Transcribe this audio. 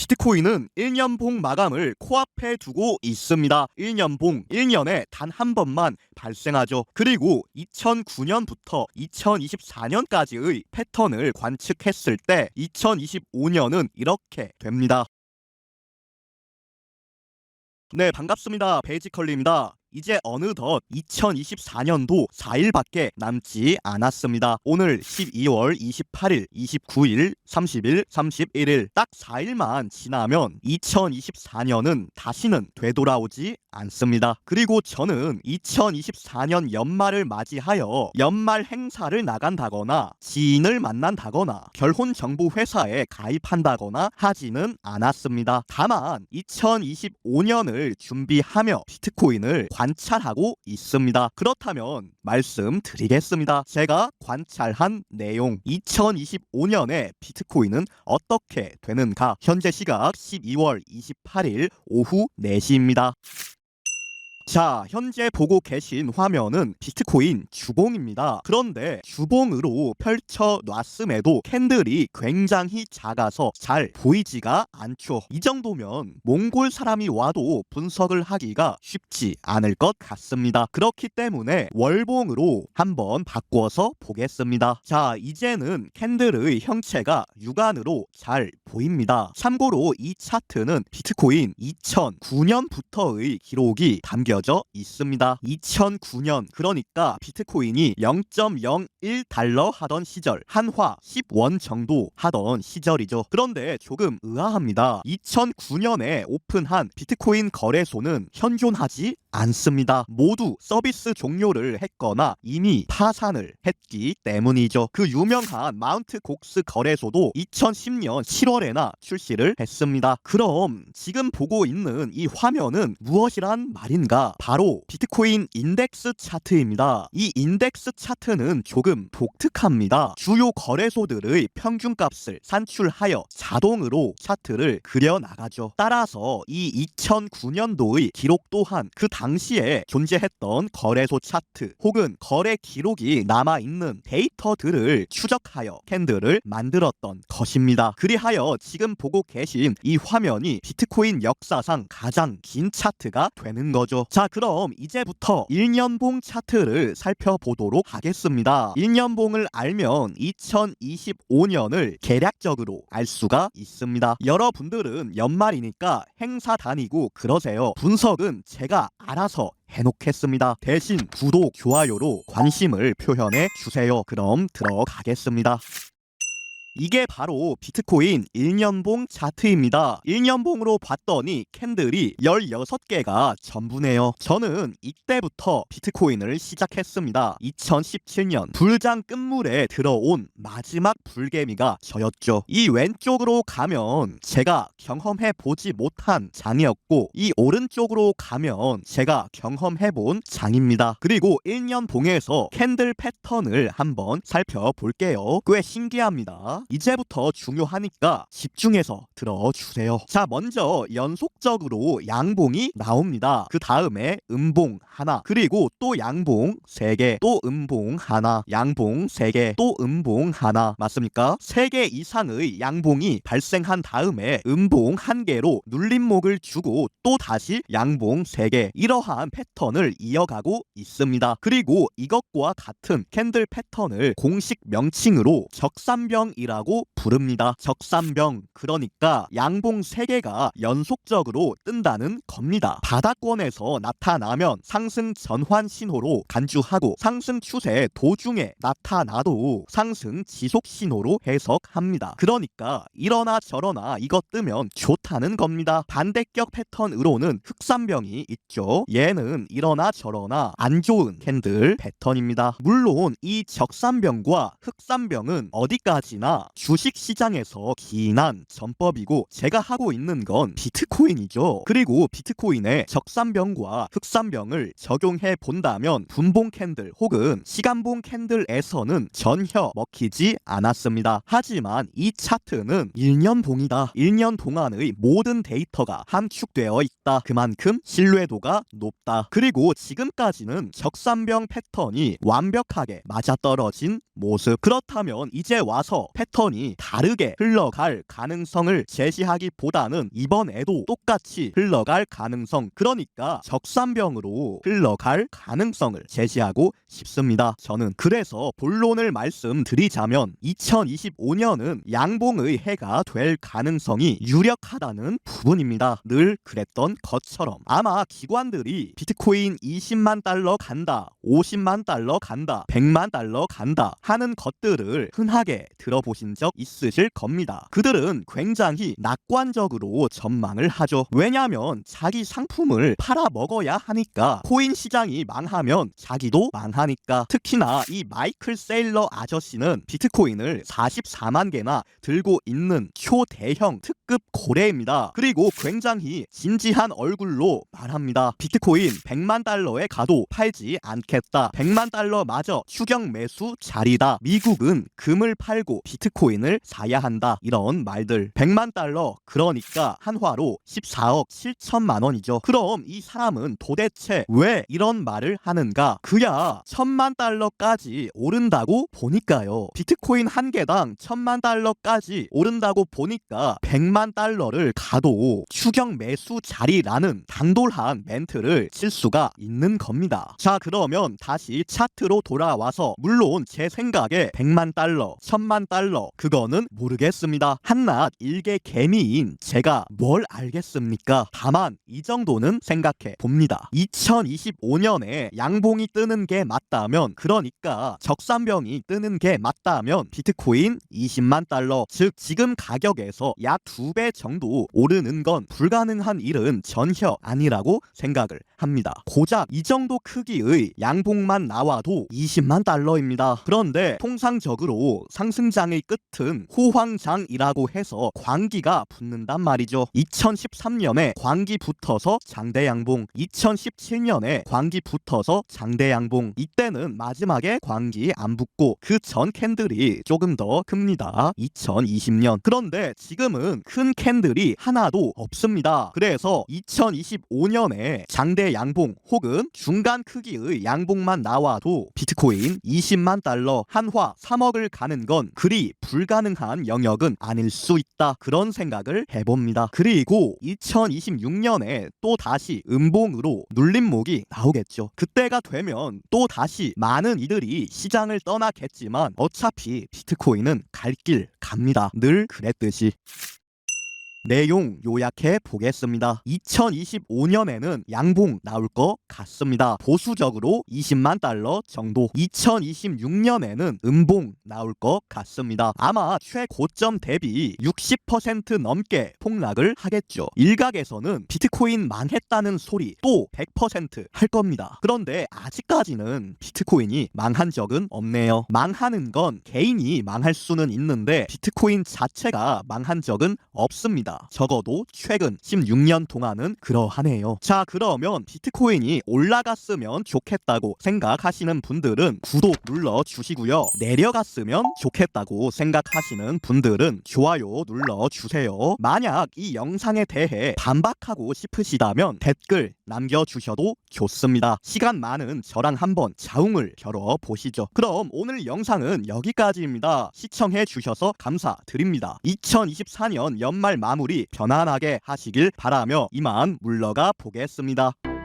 비트코인은 1년봉 마감을 코앞에 두고 있습니다. 1년봉 1년에 단 한 번만 발생하죠. 그리고 2009년부터 2024년까지의 패턴을 관측했을 때 2025년은 이렇게 됩니다. 네, 반갑습니다. 베이지컬리입니다. 이제 어느덧 2024년도 4일밖에 남지 않았습니다. 오늘 12월 28일, 29일, 30일, 31일 딱 4일만 지나면 2024년은 다시는 되돌아오지 않습니다. 그리고 저는 2024년 연말을 맞이하여 연말 행사를 나간다거나 지인을 만난다거나 결혼 정보 회사에 가입한다거나 하지는 않았습니다. 다만 2025년을 준비하며 비트코인을 관찰하고 있습니다. 그렇다면 말씀드리겠습니다. 제가 관찰한 내용, 2025년에 비트코인은 어떻게 되는가? 현재 시각 12월 28일 오후 4시입니다. 자, 현재 보고 계신 화면은 비트코인 주봉입니다. 그런데 주봉으로 펼쳐 놨음에도 캔들이 굉장히 작아서 잘 보이지가 않죠. 이 정도면 몽골 사람이 와도 분석을 하기가 쉽지 않을 것 같습니다. 그렇기 때문에 월봉으로 한번 바꿔서 보겠습니다. 자, 이제는 캔들의 형체가 육안으로 잘 보입니다. 참고로 이 차트는 비트코인 2009년부터의 기록이 담겨져 있습니다. 2009년, 그러니까 비트코인이 0.01달러 하던 시절, 한화 10원 정도 하던 시절이죠. 그런데 조금 의아합니다. 2009년에 오픈한 비트코인 거래소는 현존하지 않습니다. 모두 서비스 종료를 했거나 이미 파산을 했기 때문이죠. 그 유명한 마운트 곡스 거래소도 2010년 7월에나 출시를 했습니다. 그럼 지금 보고 있는 이 화면은 무엇이란 말인가? 바로 비트코인 인덱스 차트입니다. 이 인덱스 차트는 조금 독특합니다. 주요 거래소들의 평균값을 산출하여 자동으로 차트를 그려나가죠. 따라서 이 2009년도의 기록 또한 그 당시에 존재했던 거래소 차트 혹은 거래 기록이 남아있는 데이터들을 추적하여 캔들을 만들었던 것입니다. 그리하여 지금 보고 계신 이 화면이 비트코인 역사상 가장 긴 차트가 되는 거죠. 자, 그럼 이제부터 1년봉 차트를 살펴보도록 하겠습니다. 1년봉을 알면 2025년을 계략적으로 알 수가 있습니다. 여러분들은 연말이니까 행사 다니고 그러세요. 분석은 제가 알아서 해놓겠습니다. 대신 구독, 좋아요로 관심을 표현해 주세요. 그럼 들어가겠습니다. 이게 바로 비트코인 1년봉 차트입니다. 1년봉으로 봤더니 캔들이 16개가 전부네요. 저는 이때부터 비트코인을 시작했습니다. 2017년 불장 끝물에 들어온 마지막 불개미가 저였죠. 이 왼쪽으로 가면 제가 경험해 보지 못한 장이었고, 이 오른쪽으로 가면 제가 경험해 본 장입니다. 그리고 1년봉에서 캔들 패턴을 한번 살펴볼게요. 꽤 신기합니다. 이제부터 중요하니까 집중해서 들어주세요. 자, 먼저 연속적으로 양봉이 나옵니다. 그 다음에 음봉 하나, 그리고 또 양봉 3개, 또 음봉 하나, 양봉 3개, 또 음봉 하나. 맞습니까? 3개 이상의 양봉이 발생한 다음에 음봉 1개로 눌림목을 주고 또 다시 양봉 3개, 이러한 패턴을 이어가고 있습니다. 그리고 이것과 같은 캔들 패턴을 공식 명칭으로 적산병이라고 부릅니다. 적산병, 그러니까 양봉 3개가 연속적으로 뜬다는 겁니다. 바닥권에서 나타나면 상승 전환 신호로 간주하고, 상승 추세 도중에 나타나도 상승 지속 신호로 해석합니다. 그러니까 이러나 저러나 이것 뜨면 좋다는 겁니다. 반대격 패턴으로는 흑산병이 있죠. 얘는 이러나 저러나 안 좋은 캔들 패턴입니다. 물론 이 적산병과 흑산병은 어디까지나 주식시장에서 기인한 전법이고, 제가 하고 있는 건 비트코인이죠. 그리고 비트코인의 적산병과 흑산병을 적용해 본다면 분봉 캔들 혹은 시간봉 캔들에서는 전혀 먹히지 않았습니다. 하지만 이 차트는 1년봉이다. 1년 동안의 모든 데이터가 함축되어 있다. 그만큼 신뢰도가 높다. 그리고 지금까지는 적산병 패턴이 완벽하게 맞아떨어진 모습. 그렇다면 이제 와서 패턴 패턴이 다르게 흘러갈 가능성을 제시하기보다는 이번에도 똑같이 흘러갈 가능성, 그러니까 적산병으로 흘러갈 가능성을 제시하고 싶습니다. 저는 그래서 본론을 말씀드리자면 2025년은 양봉의 해가 될 가능성이 유력하다는 부분입니다. 늘 그랬던 것처럼 아마 기관들이 비트코인 20만 달러 간다, 50만 달러 간다, 100만 달러 간다 하는 것들을 흔하게 들어보신 적 있으실 겁니다. 그들은 굉장히 낙관적으로 전망을 하죠. 왜냐하면 자기 상품을 팔아먹어야 하니까. 코인 시장이 망하면 자기도 망하니까. 특히나 이 마이클 세일러 아저씨는 비트코인을 44만 개나 들고 있는 초대형 특급 고래입니다. 그리고 굉장히 진지한 얼굴로 말합니다. 비트코인 100만 달러에 가도 팔지 않겠다. 100만 달러마저 추격 매수 자리다. 미국은 금을 팔고 비트코인을 사야 한다. 이런 말들. 100만 달러, 그러니까 한화로 14억 7천만 원이죠. 그럼 이 사람은 도대체 왜 이런 말을 하는가? 그야 1000만 달러까지 오른다고 보니까요. 비트코인 한 개당 1000만 달러까지 오른다고 보니까 100만 달러를 가도 추격 매수 자리라는 당돌한 멘트를 칠 수가 있는 겁니다. 자, 그러면 다시 차트로 돌아와서, 물론 제 생각에 100만 달러, 1000만 달러 그거는 모르겠습니다. 한낱 일개 개미인 제가 뭘 알겠습니까? 다만 이 정도는 생각해 봅니다. 2025년에 양봉이 뜨는 게 맞다면, 그러니까 적산병이 뜨는 게 맞다면 비트코인 20만 달러, 즉 지금 가격에서 약 2배 정도 오르는 건 불가능한 일은 전혀 아니라고 생각을 합니다. 고작 이 정도 크기의 양봉만 나와도 20만 달러입니다. 그런데 통상적으로 상승장의 끝은 호황장이라고 해서 광기가 붙는단 말이죠. 2013년에 광기 붙어서 장대 양봉, 2017년에 광기 붙어서 장대 양봉, 이때는 마지막에 광기 안 붙고 그 전 캔들이 조금 더 큽니다. 2020년. 그런데 지금은 큰 캔들이 하나도 없습니다. 그래서 2025년에 장대 양봉 혹은 중간 크기의 양봉만 나와도 비트코인 20만 달러, 한화 3억을 가는 건 그리 불가능한 영역은 아닐 수 있다. 그런 생각을 해봅니다. 그리고 2026년에 또 다시 음봉으로 눌림목이 나오겠죠. 그때가 되면 또 다시 많은 이들이 시장을 떠나겠지만 어차피 비트코인은 갈 길 갑니다. 늘 그랬듯이. 내용 요약해 보겠습니다. 2025년에는 양봉 나올 것 같습니다. 보수적으로 20만 달러 정도. 2026년에는 음봉 나올 것 같습니다. 아마 최고점 대비 60% 넘게 폭락을 하겠죠. 일각에서는 비트코인 망했다는 소리 또 100% 할 겁니다. 그런데 아직까지는 비트코인이 망한 적은 없네요. 망하는 건 개인이 망할 수는 있는데 비트코인 자체가 망한 적은 없습니다. 적어도 최근 16년 동안은 그러하네요. 자, 그러면 비트코인이 올라갔으면 좋겠다고 생각하시는 분들은 구독 눌러주시고요. 내려갔으면 좋겠다고 생각하시는 분들은 좋아요 눌러주세요. 만약 이 영상에 대해 반박하고 싶으시다면 댓글 남겨주셔도 좋습니다. 시간 많은 저랑 한번 자웅을 겨뤄보시죠. 그럼 오늘 영상은 여기까지입니다. 시청해주셔서 감사드립니다. 2024년 연말 마무리 편안하게 하시길 바라며 이만 물러가 보겠습니다.